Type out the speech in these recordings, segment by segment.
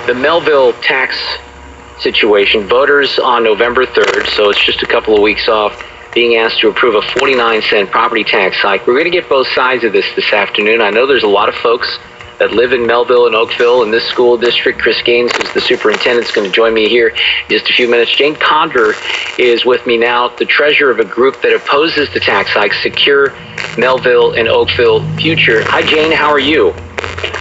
the Mehlville tax situation, voters on November 3rd, so it's just a couple of weeks off, being asked to approve a 49-cent property tax hike. We're going to get both sides of this afternoon. I know there's a lot of folks that live in Mehlville and Oakville in this school district. Chris Gaines, who's the superintendent, is going to join me here in just a few minutes. Jane Conder is with me now, the treasurer of a group that opposes the tax hike, Secure Mehlville and Oakville Future. Hi, Jane. How are you?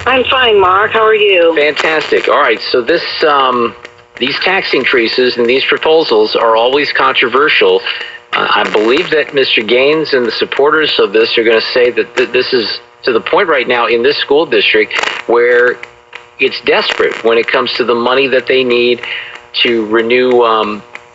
I'm fine, Mark. How are you? Fantastic. All right. So these tax increases and these proposals are always controversial. I believe that Mr. Gaines and the supporters of this are going to say that this is to the point right now in this school district where it's desperate when it comes to the money that they need to renew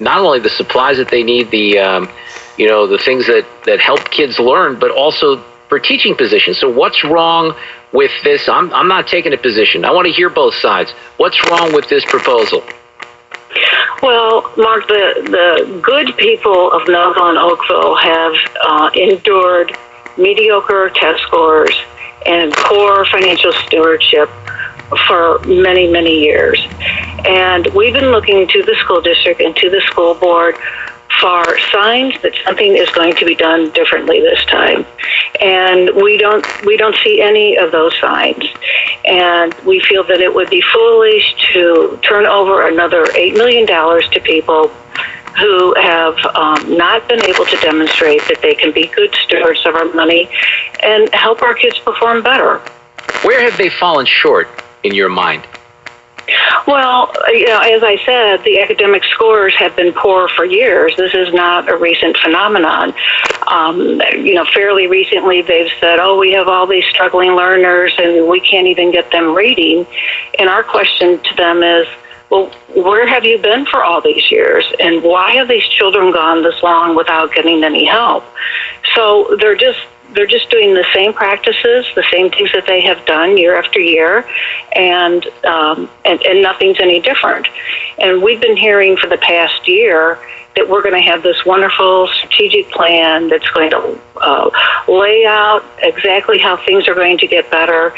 not only the supplies that they need, the things that help kids learn, but also for teaching positions. So what's wrong with this? I'm not taking a position. I want to hear both sides. What's wrong with this proposal? Well, Mark, the good people of Mehlville and Oakville have endured mediocre test scores and poor financial stewardship for many, many years. And we've been looking to the school district and to the school board for signs that something is going to be done differently this time. And we don't see any of those signs. And we feel that it would be foolish to turn over another $8 million to people who have not been able to demonstrate that they can be good stewards of our money and help our kids perform better. Where have they fallen short in your mind? Well, as I said, the academic scores have been poor for years. This is not a recent phenomenon. Fairly recently they've said, we have all these struggling learners and we can't even get them reading. And our question to them is, well, where have you been for all these years? And why have these children gone this long without getting any help? So they're just doing the same practices, the same things that they have done year after year, and nothing's any different. And we've been hearing for the past year that we're going to have this wonderful strategic plan that's going to lay out exactly how things are going to get better.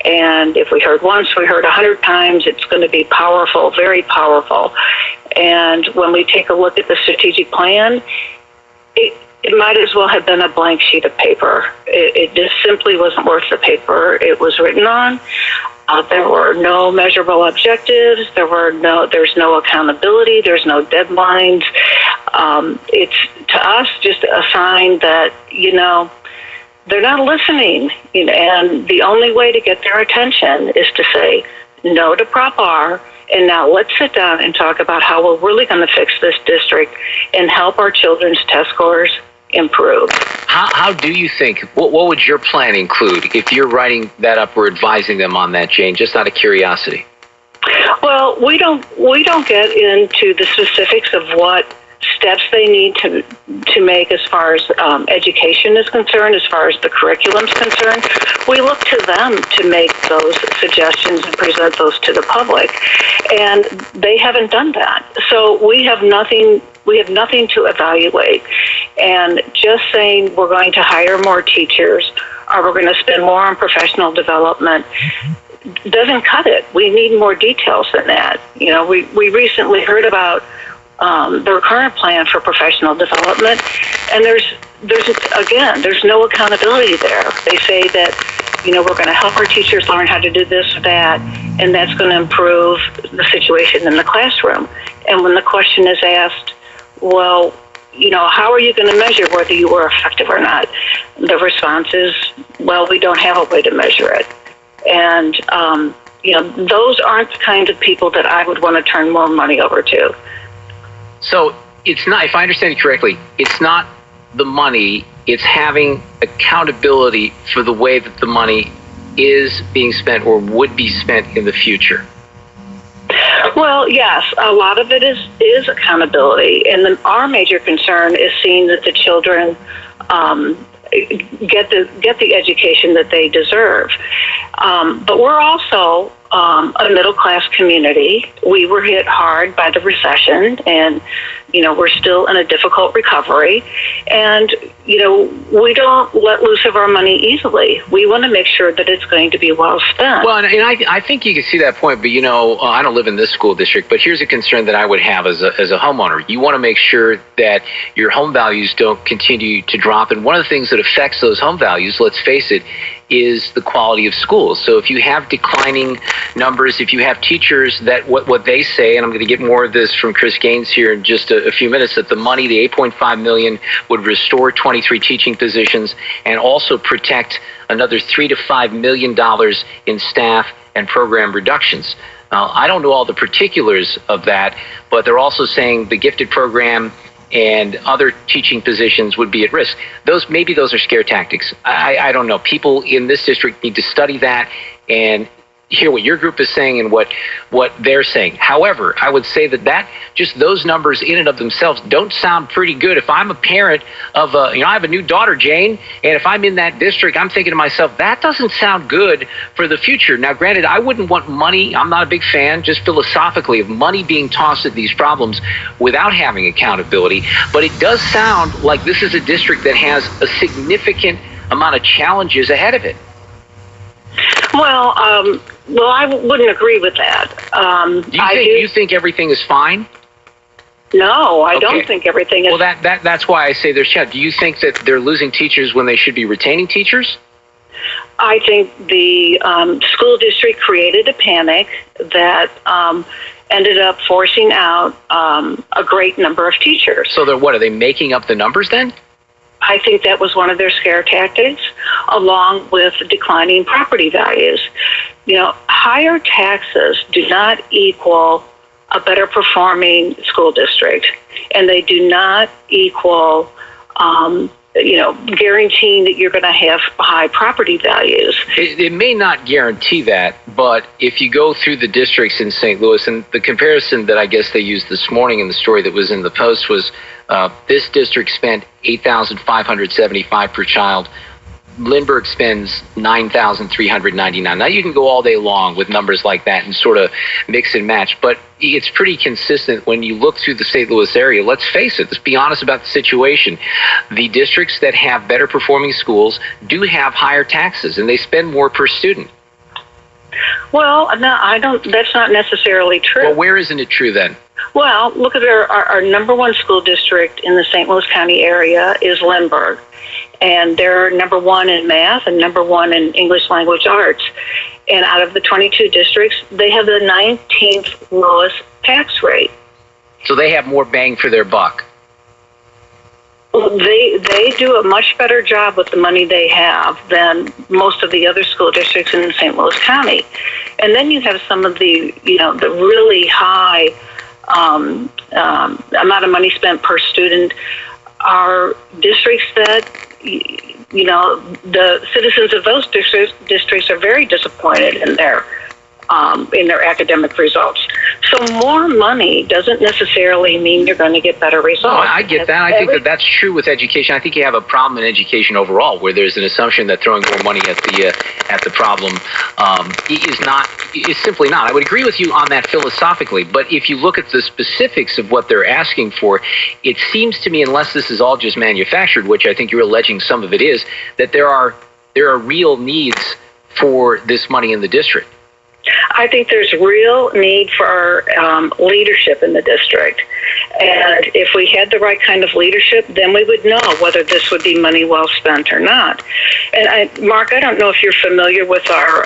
And if we heard once, we heard 100 times, it's going to be powerful, very powerful. And when we take a look at the strategic plan, it might as well have been a blank sheet of paper. It just simply wasn't worth the paper it was written on. There were no measurable objectives. There's no accountability. There's no deadlines. It's to us just a sign that they're not listening. And the only way to get their attention is to say no to Prop R. And now let's sit down and talk about how we're really going to fix this district and help our children's test scores improve. How do you think, what would your plan include if you're writing that up or advising them on that, Jane, just out of curiosity? Well, we don't get into the specifics of what steps they need to make as far as education is concerned, as far as the curriculum is concerned. We look to them to make those suggestions and present those to the public, and they haven't done that. So we have nothing to evaluate. And just saying we're going to hire more teachers or we're going to spend more on professional development doesn't cut it. We need more details than that. We recently heard about their current plan for professional development, and there's no accountability there. They say that we're going to help our teachers learn how to do this or that, and that's going to improve the situation in the classroom. And when the question is asked, well, how are you going to measure whether you were effective or not? The response is, well, we don't have a way to measure it. And those aren't the kind of people that I would want to turn more money over to. So it's not, if I understand it correctly, it's not the money, it's having accountability for the way that the money is being spent or would be spent in the future. Well, yes, a lot of it is accountability, and our major concern is seeing that the children get the education that they deserve. But we're also a middle-class community. We were hit hard by the recession, and, we're still in a difficult recovery. And, we don't let loose of our money easily. We want to make sure that it's going to be well spent. Well, and I think you can see that point, but, I don't live in this school district, but here's a concern that I would have as a homeowner. You want to make sure that your home values don't continue to drop. And one of the things that affects those home values, let's face it, is the quality of schools. So if you have declining numbers, if you have teachers that what they say, and I'm going to get more of this from Chris Gaines here in just a few minutes, that the money, the $8.5 million, would restore 23 teaching positions and also protect another $3 to $5 million in staff and program reductions. Now, I don't know all the particulars of that, but they're also saying the gifted program and other teaching positions would be at risk. Maybe those are scare tactics. I don't know. People in this district need to study that and hear what your group is saying and what they're saying. However, I would say that just those numbers in and of themselves don't sound pretty good. If I'm a parent of I have a new daughter, Jane, and if I'm in that district, I'm thinking to myself, that doesn't sound good for the future. Now, granted, I wouldn't want money. I'm not a big fan, just philosophically, of money being tossed at these problems without having accountability. But it does sound like this is a district that has a significant amount of challenges ahead of it. Well, I wouldn't agree with that. You think everything is fine? No, I don't think everything is. Well, that's why I say there's challenges. Do you think that they're losing teachers when they should be retaining teachers? I think the school district created a panic that ended up forcing out a great number of teachers. So are they making up the numbers then? I think that was one of their scare tactics, along with declining property values. Higher taxes do not equal a better performing school district, and they do not equal, guaranteeing that you're going to have high property values. It may not guarantee that, but if you go through the districts in St. Louis, and the comparison that I guess they used this morning in the story that was in the Post was this district spent $8,575 per child. Lindbergh spends $9,399. Now, you can go all day long with numbers like that and sort of mix and match, but it's pretty consistent when you look through the St. Louis area. Let's face it, let's be honest about the situation. The districts that have better performing schools do have higher taxes, and they spend more per student. Well, no, I don't. That's not necessarily true. Well, where isn't it true then? Well, look at our number one school district in the St. Louis County area is Lindbergh. And they're number one in math and number one in English language arts. And out of the 22 districts, they have the 19th lowest tax rate. So they have more bang for their buck. They do a much better job with the money they have than most of the other school districts in St. Louis County. And then you have some of the really high amount of money spent per student are districts that, the citizens of those districts are very disappointed in their academic results. So more money doesn't necessarily mean you're going to get better results. No, I get that. I think that's true with education. I think you have a problem in education overall, where there's an assumption that throwing more money at the problem is simply not. I would agree with you on that philosophically, but if you look at the specifics of what they're asking for, it seems to me, unless this is all just manufactured, which I think you're alleging some of it is, that there are real needs for this money in the district. I think there's real need for leadership in the district. And if we had the right kind of leadership, then we would know whether this would be money well spent or not. And Mark, I don't know if you're familiar with our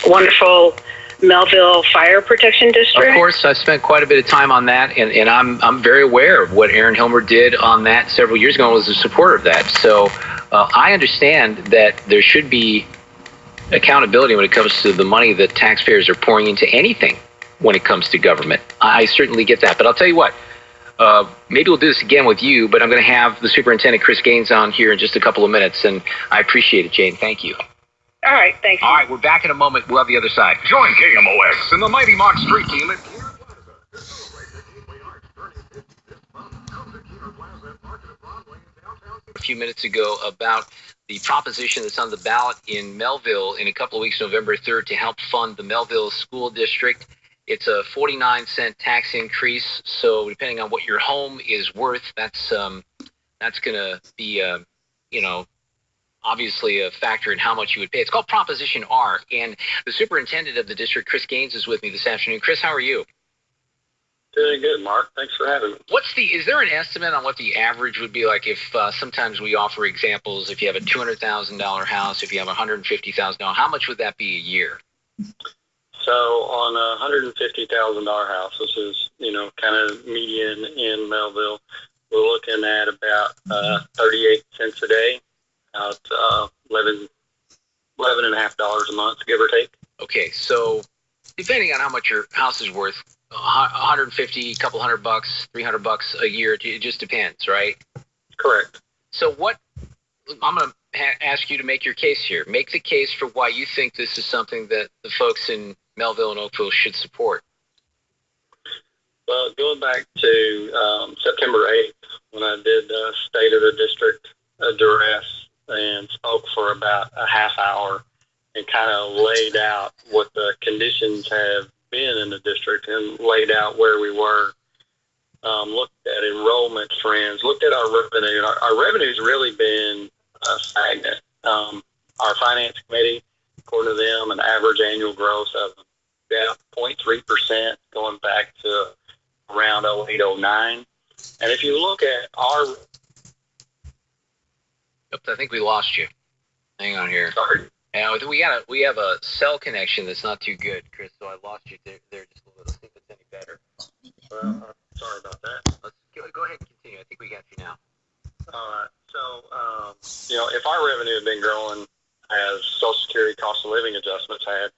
wonderful Mehlville Fire Protection District. Of course, I've spent quite a bit of time on that, and I'm very aware of what Aaron Hilmer did on that several years ago and was a supporter of that. So I understand that there should be accountability when it comes to the money that taxpayers are pouring into anything when it comes to government. I certainly get that. But I'll tell you what, maybe we'll do this again with you, but I'm going to have the Superintendent, Chris Gaines, on here in just a couple of minutes, and I appreciate it, Jane. Thank you. All right, thank you. All right, we're back in a moment. We'll have the other side. Join KMOX and the Mighty Mock Street Team at a few minutes ago about the proposition that's on the ballot in Mehlville in a couple of weeks, November 3rd, to help fund the Mehlville School District. It's a 49-cent tax increase. So depending on what your home is worth, that's going to be, obviously a factor in how much you would pay. It's called Proposition R. And the superintendent of the district, Chris Gaines, is with me this afternoon. Chris, how are you? Doing good, Mark. Thanks for having me. Is there an estimate on what the average would be like if sometimes we offer examples, if you have a $200,000 house, if you have a $150,000, how much would that be a year? So on a $150,000 house, which is, kind of median in Mehlville, we're looking at about 38 cents a day, about $11.50 a month, give or take. Okay, so depending on how much your house is worth, 150, a couple $100, $300 a year, it just depends, right? Correct. So I'm going to ask you to make your case here. Make the case for why you think this is something that the folks in Mehlville and Oakville should support. Well, going back to September 8th, when I did the State of the District address and spoke for about a half hour and kind of laid out what the conditions have been in the district and laid out where we were, looked at enrollment trends, looked at our revenue. Our revenue's really been stagnant. Our finance committee, according to them, an average annual growth of about 0.3% going back to around 08, 09. And if you look at our... Oops, I think we lost you. Hang on here. Sorry. Yeah, we have a cell connection that's not too good, Chris, so I lost you there just a little. See if it's any better. Well, sorry about that. Let's go ahead and continue. I think we got you now. All right. So, if our revenue had been growing as Social Security cost of living adjustments had,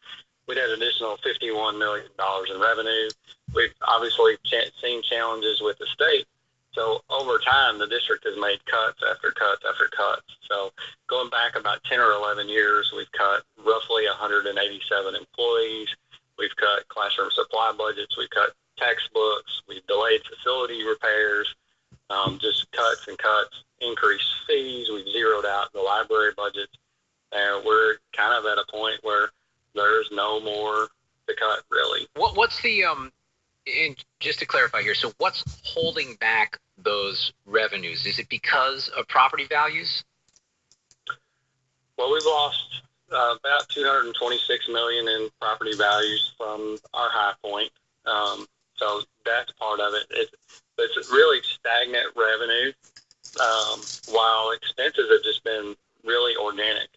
we'd had an additional $51 million in revenue. We've obviously seen challenges with the state. So over time, the district has made cuts after cuts after cuts. So going back about 10 or 11 years, we've cut roughly 187 employees. We've cut classroom supply budgets. We've cut textbooks. We've delayed facility repairs, just cuts and cuts, increased fees. We've zeroed out the library budgets. And we're kind of at a point where there's no more to cut, really. What's the, and just to clarify here, so what's holding back those revenues? Is it because of property values? Well, we've lost about $226 million in property values from our high point. So that's part of it. It's really stagnant revenue, while expenses have just been really organic.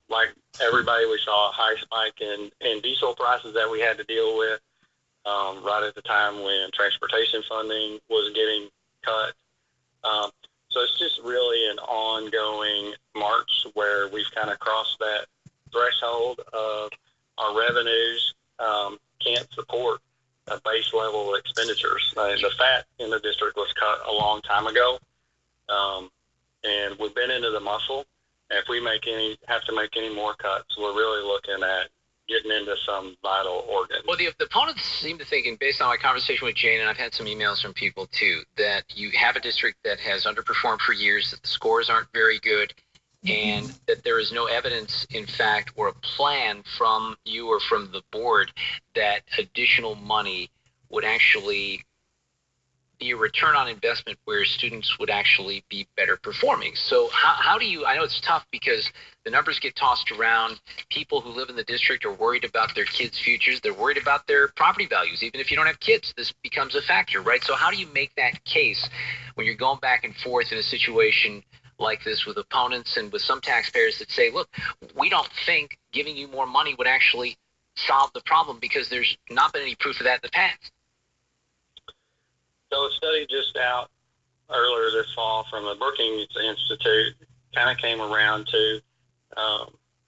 Like everybody, we saw a high spike in diesel prices that we had to deal with right at the time when transportation funding was getting cut. So it's just really an ongoing march where we've kind of crossed that threshold of our revenues can't support a base level of expenditures. The fat in the district was cut a long time ago, and we've been into the muscle. And if we have to make any more cuts, we're really looking at getting into some vital organs. Well, the opponents seem to think, and based on my conversation with Jane, and I've had some emails from people too, that you have a district that has underperformed for years, that the scores aren't very good, and that there is no evidence, in fact, or a plan from you or from the board that additional money would actually be a return on investment where students would actually be better performing. So how do you, I know it's tough because the numbers get tossed around. People who live in the district are worried about their kids' futures. They're worried about their property values. Even if you don't have kids, this becomes a factor, right? So how do you make that case when you're going back and forth in a situation like this with opponents and with some taxpayers that say, look, we don't think giving you more money would actually solve the problem because there's not been any proof of that in the past? So a study just out earlier this fall from the Brookings Institute kind of came around to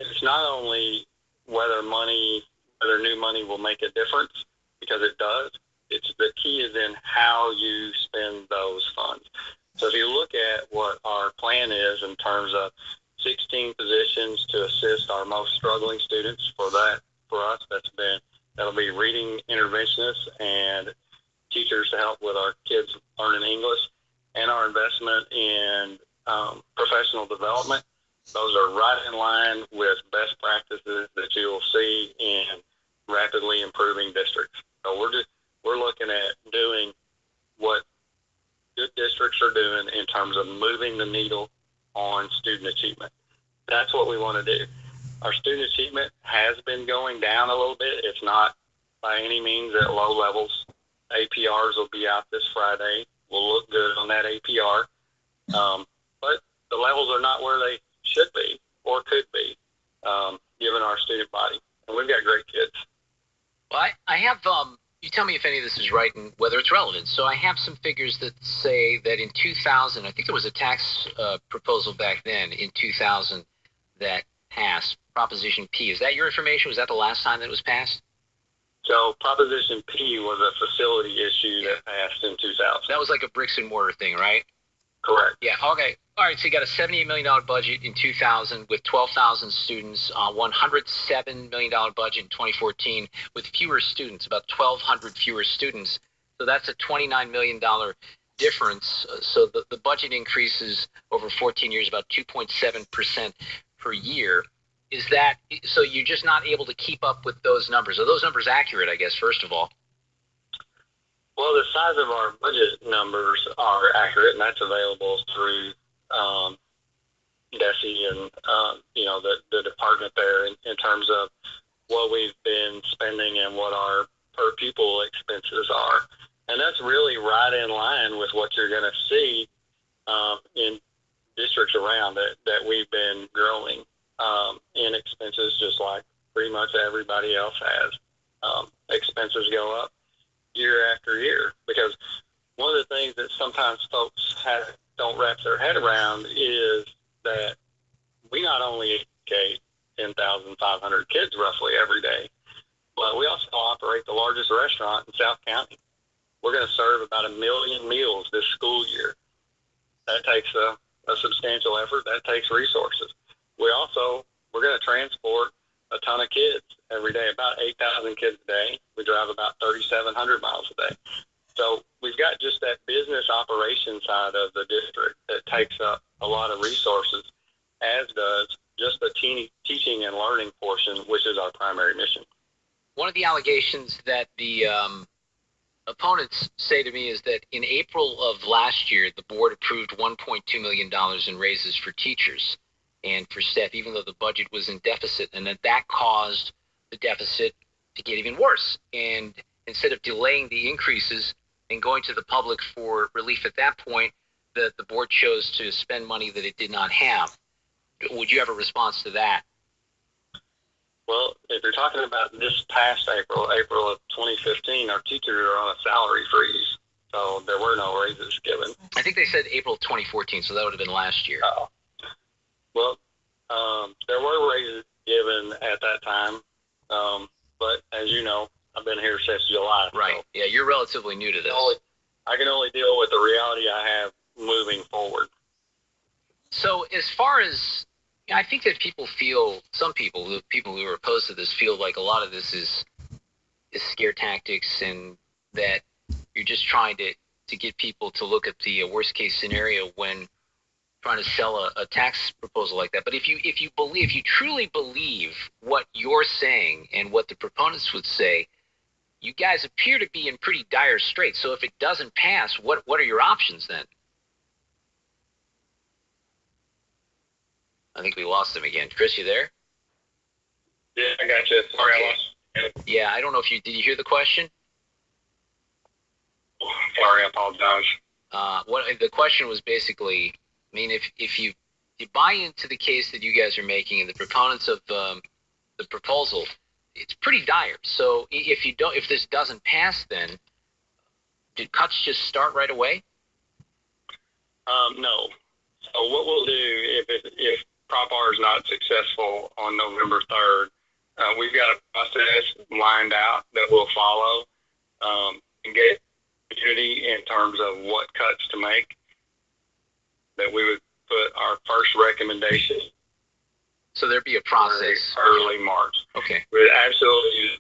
it's not only whether new money will make a difference, because it does. It's the key is in how you spend those funds. So if you look at what our plan is in terms of 16 positions to assist our most struggling students, for us, that'll be reading interventionists and teachers to help with our kids learning English, and our investment in professional development. those are right in line with best practices that you will see in rapidly improving districts. So we're looking at doing what good districts are doing in terms of moving the needle on student achievement. That's what we want to do. Our student achievement has been going down a little bit. It's not by any means at low levels. APRs will be out this Friday. We'll look good on that APR. But the levels are not where they should be or could be, given our student body. And we've got great kids. Well, I have, you tell me if any of this is right and whether it's relevant. So I have some figures that say that in 2000, I think there was a tax proposal back then in 2000 that passed, Proposition P. Is that your information? Was that the last time that it was passed? So Proposition P was a facility issue that passed in 2000. That was like a bricks and mortar thing, right? Correct. Yeah, okay. All right, so you got a $78 million budget in 2000 with 12,000 students, $107 million budget in 2014 with fewer students, about 1,200 fewer students. So that's a $29 million difference. So the budget increases over 14 years about 2.7% per year. Is that, so you're just not able to keep up with those numbers? Are those numbers accurate, I guess, first of all? Well, the size of our budget numbers are accurate, and that's available through DESE and, the department there in terms of what we've been spending and what our per pupil expenses are. And that's really right in line with what you're going to see in districts around that we've been growing in expenses, just like pretty much everybody else has. Expenses go up year after year, because one of the things that sometimes folks don't wrap their head around is that we not only educate 10,500 kids roughly every day, but we also operate the largest restaurant in South County. We're going to serve about 1 million meals this school year. That takes a substantial effort. That takes resources. We're going to transport a ton of kids every day, about 8,000 kids a day. We drive about 3,700 miles a day. So we've got just that business operation side of the district that takes up a lot of resources, as does just the teaching and learning portion, which is our primary mission. One of the allegations that the opponents say to me is that in April of last year, the board approved $1.2 million in raises for teachers and for staff, even though the budget was in deficit, and that caused the deficit to get even worse. And instead of delaying the increases and going to the public for relief at that point, the board chose to spend money that it did not have. Would you have a response to that? Well, if you're talking about this past April of 2015, our teachers are on a salary freeze, so there were no raises given. I think they said April 2014, so that would have been last year. Oh. Well, there were raises given at that time, but as you know, I've been here since July. Right. So yeah, you're relatively new to this. I can only deal with the reality I have moving forward. So as far as, I think that some people who are opposed to this feel like a lot of this is scare tactics, and that you're just trying to get people to look at the worst case scenario when trying to sell a tax proposal like that. But if you truly believe what you're saying and what the proponents would say, you guys appear to be in pretty dire straits. So if it doesn't pass, what are your options then? I think we lost him again. Chris, you there? Yeah, I got you. Sorry, okay. I lost you. Yeah, I don't know if did you hear the question? Sorry, I apologize. The question was basically, I mean, if you buy into the case that you guys are making and the proponents of the proposal, it's pretty dire. So if this doesn't pass, then did cuts just start right away? No. So what we'll do if Prop R is not successful on November 3rd, we've got a process lined out that we'll follow and get community in terms of what cuts to make. That we would put our first recommendation. So there'd be a process. Early March. Okay. We absolutely.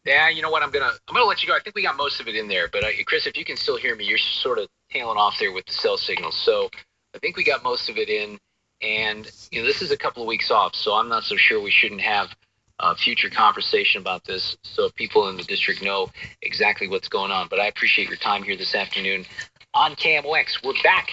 Yeah, you know what? I'm gonna let you go. I think we got most of it in there. But Chris, if you can still hear me, you're sort of tailing off there with the cell signal. So I think we got most of it in. And this is a couple of weeks off, so I'm not so sure we shouldn't have a future conversation about this so people in the district know exactly what's going on. But I appreciate your time here this afternoon on KMOX. We're back.